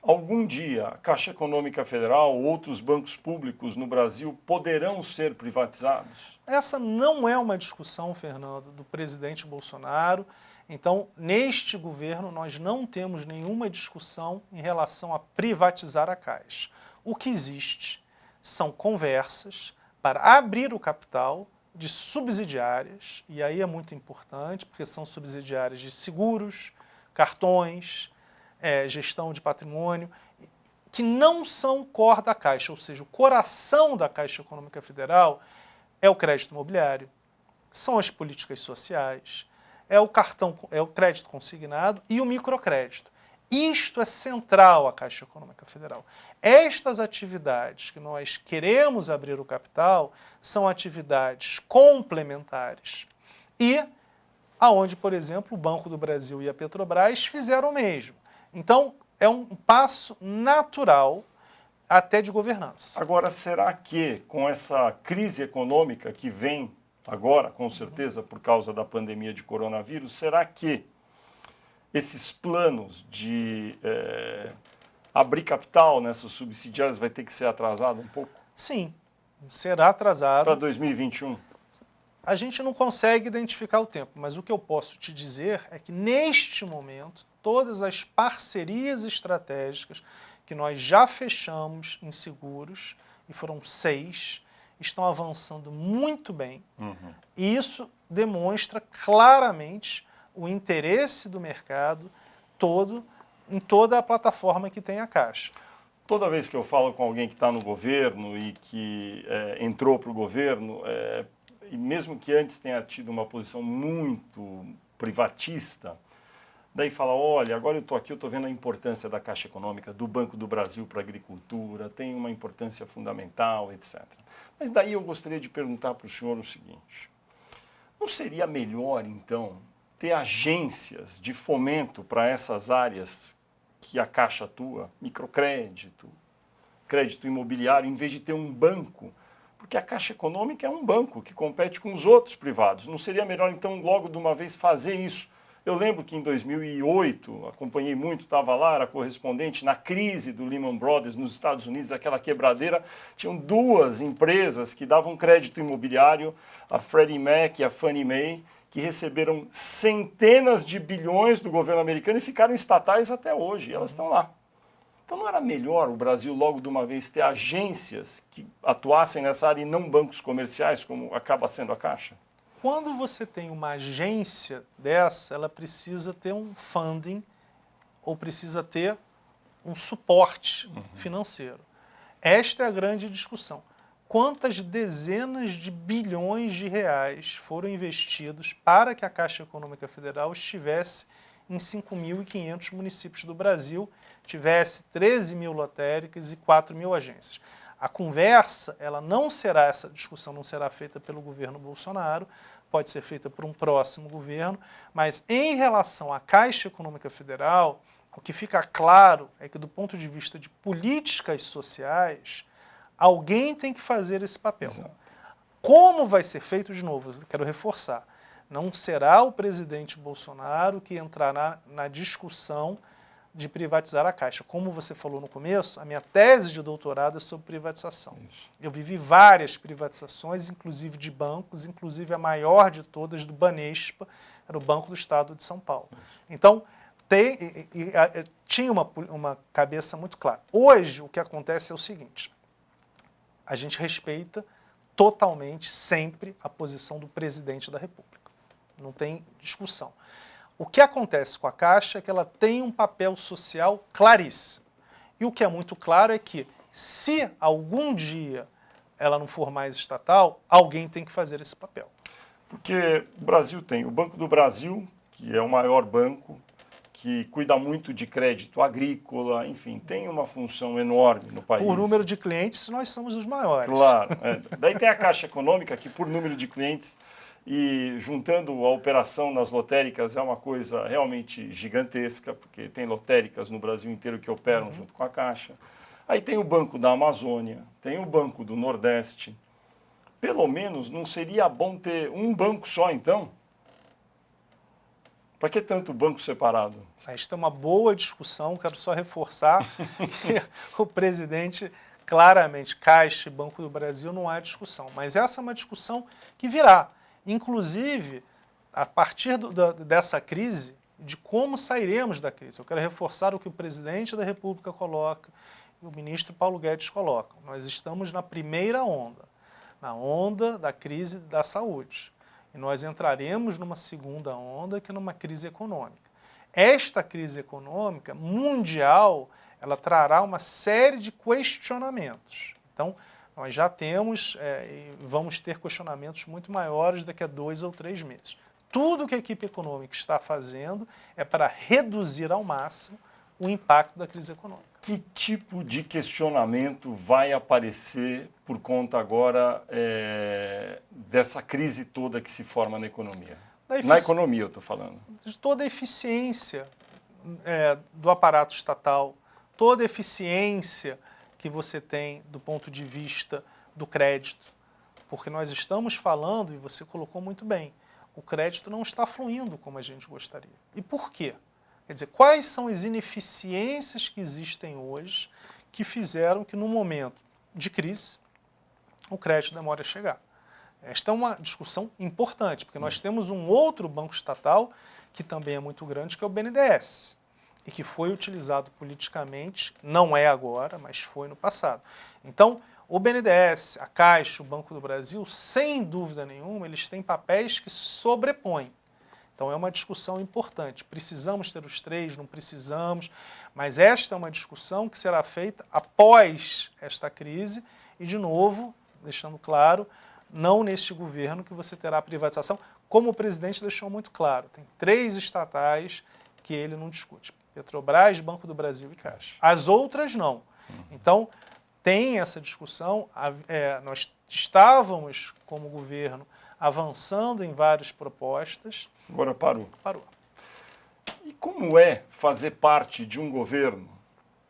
algum dia a Caixa Econômica Federal ou outros bancos públicos no Brasil poderão ser privatizados? Essa não é uma discussão, Fernando, do presidente Bolsonaro. Então, neste governo, nós não temos nenhuma discussão em relação a privatizar a Caixa. O que existe são conversas para abrir o capital de subsidiárias, e aí é muito importante, porque são subsidiárias de seguros, cartões, gestão de patrimônio. que não são o core da Caixa, ou seja, o coração da Caixa Econômica Federal é o crédito imobiliário, são as políticas sociais, é o crédito consignado e o microcrédito. Isto é central à Caixa Econômica Federal. Estas atividades que nós queremos abrir o capital são atividades complementares e aonde, por exemplo, o Banco do Brasil e a Petrobras fizeram o mesmo. Então, é um passo natural até de governança. Agora, será que com essa crise econômica que vem agora, com certeza, por causa da pandemia de coronavírus, será que esses planos de abrir capital nessas subsidiárias vai ter que ser atrasado um pouco? Sim, será atrasado. Para 2021? A gente não consegue identificar o tempo, mas o que eu posso te dizer é que, neste momento, todas as parcerias estratégicas que nós já fechamos em seguros, e foram 6, estão avançando muito bem. E isso demonstra claramente o interesse do mercado todo em toda a plataforma que tem a Caixa. Toda vez que eu falo com alguém que está no governo e que entrou para o governo, e mesmo que antes tenha tido uma posição muito privatista, daí fala, olha, agora eu estou aqui, eu estou vendo a importância da Caixa Econômica, do Banco do Brasil para a agricultura, tem uma importância fundamental, etc. Mas daí eu gostaria de perguntar para o senhor o seguinte, não seria melhor, então, ter agências de fomento para essas áreas que a Caixa atua, microcrédito, crédito imobiliário, em vez de ter um banco? Porque a Caixa Econômica é um banco que compete com os outros privados. Não seria melhor, então, logo de uma vez fazer isso? Eu lembro que em 2008, acompanhei muito, estava lá, era correspondente, na crise do Lehman Brothers nos Estados Unidos, aquela quebradeira, tinham 2 empresas que davam crédito imobiliário, a Freddie Mac e a Fannie Mae, que receberam centenas de bilhões do governo americano e ficaram estatais até hoje, elas estão lá. Então não era melhor o Brasil logo de uma vez ter agências que atuassem nessa área e não bancos comerciais, como acaba sendo a Caixa? Quando você tem uma agência dessa, ela precisa ter um funding ou precisa ter um suporte financeiro. Esta é a grande discussão. Quantas dezenas de bilhões de reais foram investidos para que a Caixa Econômica Federal estivesse em 5.500 municípios do Brasil, tivesse 13 mil lotéricas e 4 mil agências. A conversa, essa discussão não será feita pelo governo Bolsonaro, pode ser feita por um próximo governo, mas em relação à Caixa Econômica Federal, o que fica claro é que, do ponto de vista de políticas sociais, alguém tem que fazer esse papel. Exato. Como vai ser feito, de novo, eu quero reforçar, não será o presidente Bolsonaro que entrará na discussão de privatizar a Caixa. Como você falou no começo, a minha tese de doutorado é sobre privatização. Isso. Eu vivi várias privatizações, inclusive de bancos, inclusive a maior de todas, do Banespa, era o Banco do Estado de São Paulo. Isso. Então, tinha uma cabeça muito clara. Hoje, o que acontece é o seguinte, a gente respeita totalmente, sempre, a posição do presidente da República. Não tem discussão. O que acontece com a Caixa é que ela tem um papel social claríssimo. E o que é muito claro é que, se algum dia ela não for mais estatal, alguém tem que fazer esse papel. Porque o Brasil tem o Banco do Brasil, que é o maior banco, que cuida muito de crédito agrícola, enfim, tem uma função enorme no país. Por número de clientes, nós somos os maiores. Claro. Daí tem a Caixa Econômica, que por número de clientes e juntando a operação nas lotéricas é uma coisa realmente gigantesca, porque tem lotéricas no Brasil inteiro que operam junto com a Caixa. Aí tem o Banco da Amazônia, tem o Banco do Nordeste. Pelo menos não seria bom ter um banco só, então? Para que tanto banco separado? Esta é uma boa discussão, quero só reforçar que o presidente, claramente, Caixa e Banco do Brasil, não há discussão. Mas essa é uma discussão que virá. Inclusive, a partir dessa crise, de como sairemos da crise. Eu quero reforçar o que o presidente da República coloca e o ministro Paulo Guedes coloca. Nós estamos na primeira onda, na onda da crise da saúde. E nós entraremos numa segunda onda, que é numa crise econômica. Esta crise econômica mundial, ela trará uma série de questionamentos. Então, nós já temos e vamos ter questionamentos muito maiores daqui a 2 ou 3 meses. Tudo que a equipe econômica está fazendo é para reduzir ao máximo o impacto da crise econômica. Que tipo de questionamento vai aparecer por conta agora dessa crise toda que se forma na economia? Na economia eu estou falando. De toda a eficiência do aparato estatal, toda a eficiência que você tem do ponto de vista do crédito. Porque nós estamos falando, e você colocou muito bem, o crédito não está fluindo como a gente gostaria. E por quê? Quer dizer, quais são as ineficiências que existem hoje que fizeram que, no momento de crise, o crédito demore a chegar? Esta é uma discussão importante, porque nós temos um outro banco estatal que também é muito grande, que é o BNDES, e que foi utilizado politicamente, não é agora, mas foi no passado. Então, o BNDES, a Caixa, o Banco do Brasil, sem dúvida nenhuma, eles têm papéis que se sobrepõem. Então é uma discussão importante. Precisamos ter os três, não precisamos, mas esta é uma discussão que será feita após esta crise e, de novo, deixando claro, não neste governo que você terá privatização, como o presidente deixou muito claro. Tem 3 estatais que ele não discute: Petrobras, Banco do Brasil e Caixa. As outras não. Então, tem essa discussão. Nós estávamos, como governo, avançando em várias propostas. Agora parou. Parou. E como é fazer parte de um governo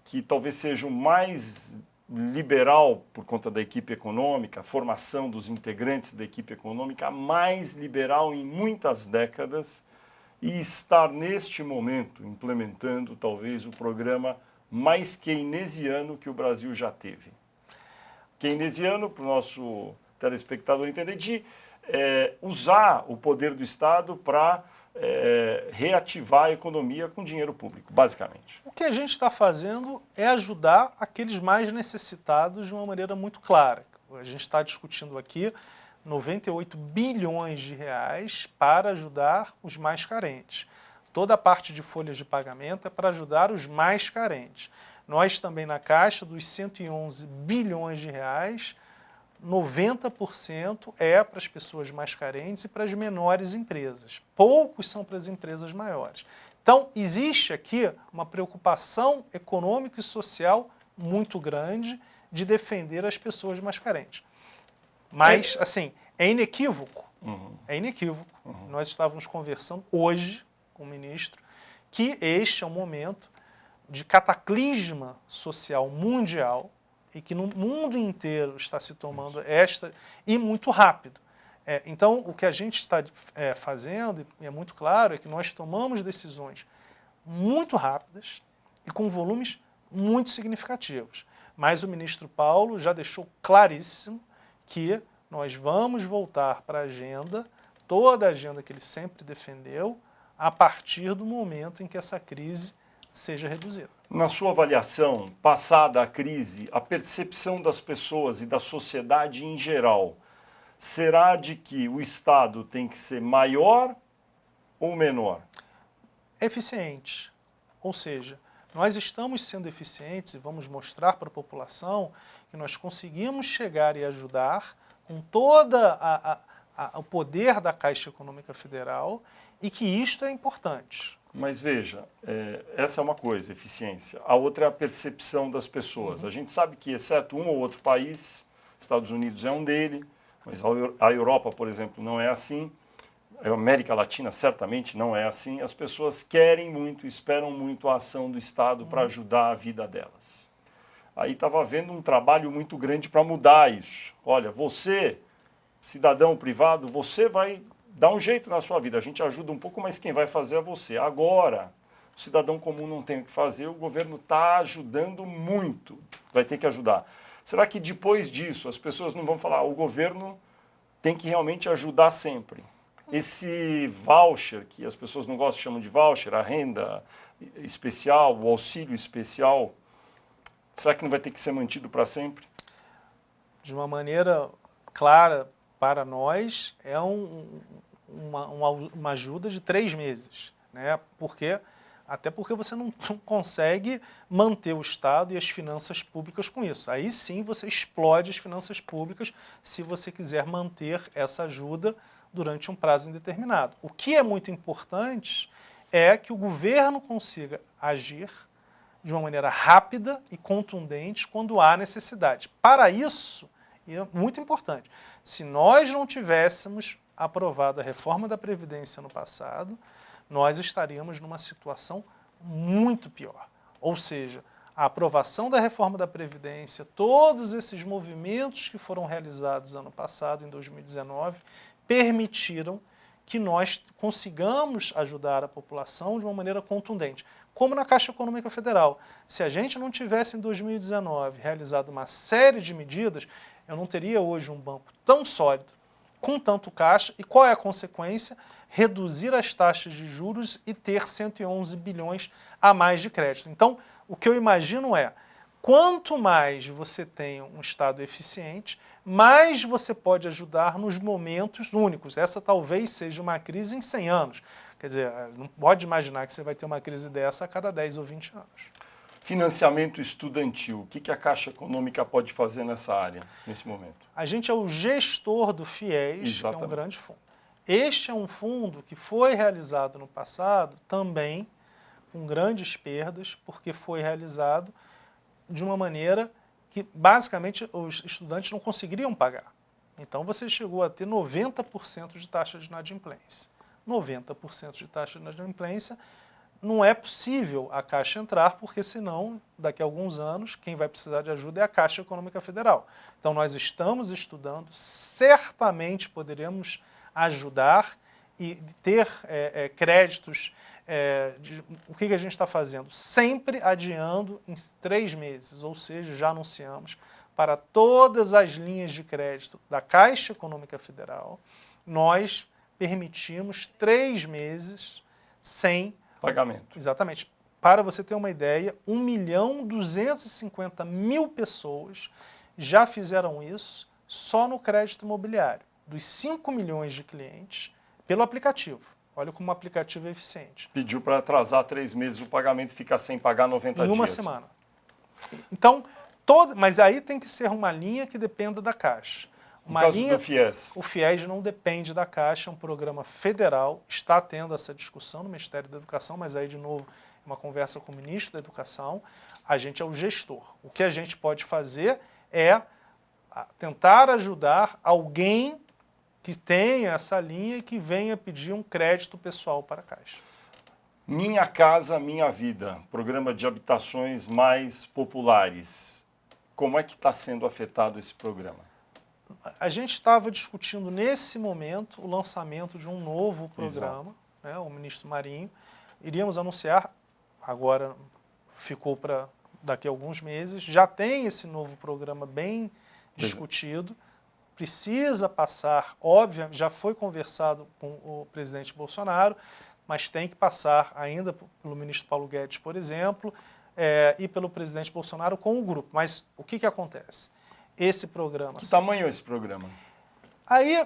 que talvez seja o mais liberal por conta da equipe econômica, a formação dos integrantes da equipe econômica, a mais liberal em muitas décadas, e estar neste momento implementando talvez o programa mais keynesiano que o Brasil já teve? Keynesiano, para o nosso telespectador entender, de usar o poder do Estado para reativar a economia com dinheiro público, basicamente. O que a gente está fazendo é ajudar aqueles mais necessitados de uma maneira muito clara. A gente está discutindo aqui 98 bilhões de reais para ajudar os mais carentes. Toda a parte de folhas de pagamento é para ajudar os mais carentes. Nós também na Caixa, dos 111 bilhões de reais, 90% é para as pessoas mais carentes e para as menores empresas. Poucos são para as empresas maiores. Então, existe aqui uma preocupação econômica e social muito grande de defender as pessoas mais carentes. Mas, assim, é inequívoco. É inequívoco. Nós estávamos conversando hoje com o ministro que este é um momento de cataclisma social mundial e que no mundo inteiro está se tomando e muito rápido. Então, o que a gente está fazendo, e é muito claro, é que nós tomamos decisões muito rápidas e com volumes muito significativos. Mas o ministro Paulo já deixou claríssimo que nós vamos voltar para a agenda, toda a agenda que ele sempre defendeu, a partir do momento em que essa crise seja reduzida. Na sua avaliação, passada a crise, a percepção das pessoas e da sociedade em geral será de que o Estado tem que ser maior ou menor? Eficiente. Ou seja, nós estamos sendo eficientes e vamos mostrar para a população que nós conseguimos chegar e ajudar com toda o poder da Caixa Econômica Federal e que isto é importante. Mas veja, essa é uma coisa, eficiência. A outra é a percepção das pessoas. A gente sabe que, exceto um ou outro país, Estados Unidos é um dele, mas a Europa, por exemplo, não é assim. A América Latina certamente não é assim. As pessoas querem muito, esperam muito a ação do Estado para ajudar a vida delas. Aí estava havendo um trabalho muito grande para mudar isso. Olha, você, cidadão privado, você vai dar um jeito na sua vida. A gente ajuda um pouco, mas quem vai fazer é você. Agora, o cidadão comum não tem o que fazer, o governo está ajudando muito. Vai ter que ajudar. Será que depois disso as pessoas não vão falar, o governo tem que realmente ajudar sempre? Esse voucher, que as pessoas não gostam, chamam de voucher, a renda especial, o auxílio especial, será que não vai ter que ser mantido para sempre? De uma maneira clara para nós, é uma ajuda de 3 meses, né? Porque Até porque você não consegue manter o Estado e as finanças públicas com isso. Aí sim você explode as finanças públicas se você quiser manter essa ajuda durante um prazo indeterminado. O que é muito importante é que o governo consiga agir de uma maneira rápida e contundente quando há necessidade. Para isso, e é muito importante, se nós não tivéssemos aprovado a reforma da Previdência no passado, nós estaríamos numa situação muito pior. Ou seja, a aprovação da reforma da Previdência, todos esses movimentos que foram realizados ano passado, em 2019, permitiram que nós consigamos ajudar a população de uma maneira contundente. Como na Caixa Econômica Federal. Se a gente não tivesse em 2019 realizado uma série de medidas, eu não teria hoje um banco tão sólido, com tanto caixa, e qual é a consequência? Reduzir as taxas de juros e ter 111 bilhões a mais de crédito. Então, o que eu imagino é, quanto mais você tem um Estado eficiente, mais você pode ajudar nos momentos únicos. Essa talvez seja uma crise em 100 anos. Quer dizer, não pode imaginar que você vai ter uma crise dessa a cada 10 ou 20 anos. Financiamento estudantil, o que a Caixa Econômica pode fazer nessa área, nesse momento? A gente é o gestor do FIES, Exatamente. que é um grande fundo. Este é um fundo que foi realizado no passado também com grandes perdas, porque foi realizado de uma maneira que, basicamente, os estudantes não conseguiriam pagar. Então, você chegou a ter 90% de taxa de inadimplência. 90% de taxa de inadimplência, não é possível a Caixa entrar, porque senão, daqui a alguns anos, quem vai precisar de ajuda é a Caixa Econômica Federal. Então, nós estamos estudando, certamente poderemos ajudar e ter créditos. O que a gente está fazendo? Sempre adiando em 3 meses, ou seja, já anunciamos para todas as linhas de crédito da Caixa Econômica Federal, nós permitimos 3 meses sem pagamento. Exatamente. Para você ter uma ideia, 1.250.000 pessoas já fizeram isso só no crédito imobiliário. Dos 5 milhões de clientes, pelo aplicativo. Olha como o aplicativo é eficiente. Pediu para atrasar 3 meses o pagamento e ficar sem pagar 90 dias. Em uma semana. Então, mas aí tem que ser uma linha que dependa da Caixa. No caso do FIES. O FIES não depende da Caixa, é um programa federal, está tendo essa discussão no Ministério da Educação, mas aí, de novo, é uma conversa com o ministro da Educação. A gente é o gestor. O que a gente pode fazer é tentar ajudar alguém que tenha essa linha e que venha pedir um crédito pessoal para a Caixa. Minha Casa Minha Vida, programa de habitações mais populares. Como é que está sendo afetado esse programa? A gente estava discutindo nesse momento o lançamento de um novo programa, né, o ministro Marinho. Iríamos anunciar, agora ficou para daqui a alguns meses, já tem esse novo programa bem discutido, precisa passar, óbvio, já foi conversado com o presidente Bolsonaro, mas tem que passar ainda pelo ministro Paulo Guedes, por exemplo, e pelo presidente Bolsonaro com o grupo. Mas o que acontece? Esse programa... Que tamanho é esse programa? Aí,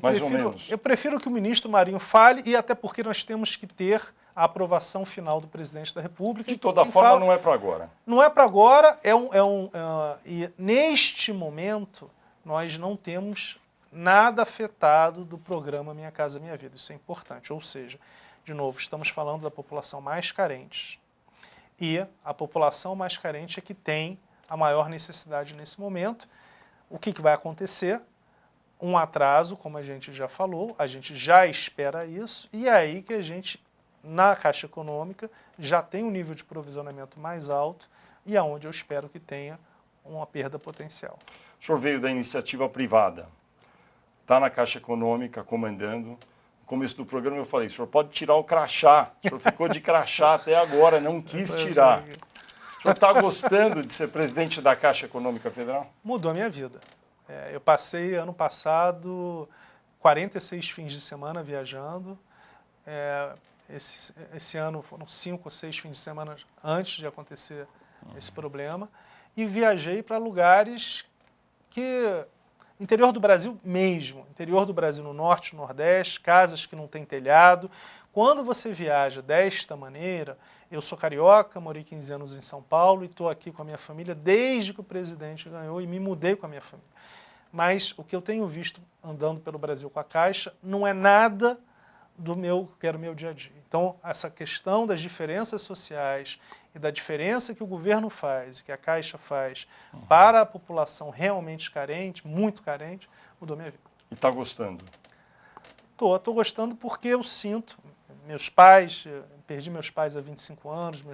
Mais ou menos. Eu prefiro que o ministro Marinho fale, e até porque nós temos que ter a aprovação final do presidente da República. De toda forma, não é para agora. Não é para agora, e neste momento nós não temos nada afetado do programa Minha Casa Minha Vida. Isso é importante. Ou seja, de novo, estamos falando da população mais carente. E a população mais carente é que tem a maior necessidade nesse momento. O que vai acontecer? Um atraso, como a gente já falou, a gente já espera isso, e é aí que a gente, na Caixa Econômica, já tem um nível de provisionamento mais alto e aonde eu espero que tenha uma perda potencial. O senhor veio da iniciativa privada, está na Caixa Econômica comandando. No começo do programa eu falei, o senhor pode tirar o crachá, o senhor ficou de crachá até agora, não quis tirar. O senhor está gostando de ser presidente da Caixa Econômica Federal? Mudou a minha vida. Eu passei, ano passado, 46 fins de semana viajando. Esse ano foram 5 ou 6 fins de semana antes de acontecer esse problema. E viajei para lugares que... Interior do Brasil mesmo. Interior do Brasil no norte, no nordeste, casas que não têm telhado, quando você viaja desta maneira, eu sou carioca, morei 15 anos em São Paulo e estou aqui com a minha família desde que o presidente ganhou e me mudei com a minha família. Mas o que eu tenho visto andando pelo Brasil com a Caixa não é nada do que era o meu dia a dia. Então, essa questão das diferenças sociais e da diferença que o governo faz, que a Caixa faz para a população realmente carente, muito carente, mudou minha vida. E está gostando? Estou gostando porque eu sinto, meus pais, perdi meus pais há 25 anos,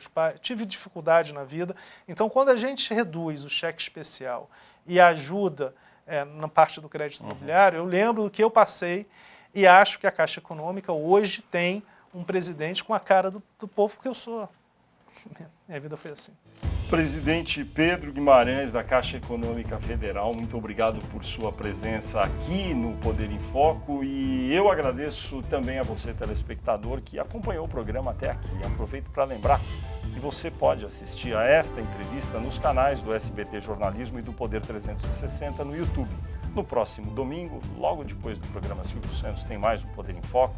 tive dificuldade na vida, então quando a gente reduz o cheque especial e ajuda na parte do crédito imobiliário, eu lembro do que eu passei e acho que a Caixa Econômica hoje tem um presidente com a cara do povo que eu sou. Minha vida foi assim. Presidente Pedro Guimarães, da Caixa Econômica Federal, muito obrigado por sua presença aqui no Poder em Foco e eu agradeço também a você, telespectador, que acompanhou o programa até aqui. Aproveito para lembrar que você pode assistir a esta entrevista nos canais do SBT Jornalismo e do Poder 360 no YouTube. No próximo domingo, logo depois do programa Silvio Santos, tem mais um Poder em Foco,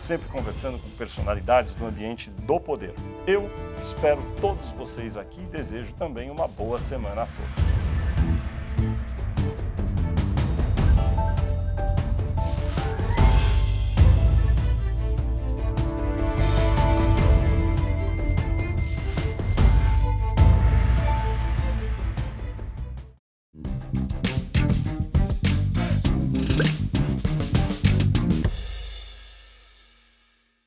sempre conversando com personalidades do ambiente do poder. Eu espero todos vocês aqui e desejo também uma boa semana a todos.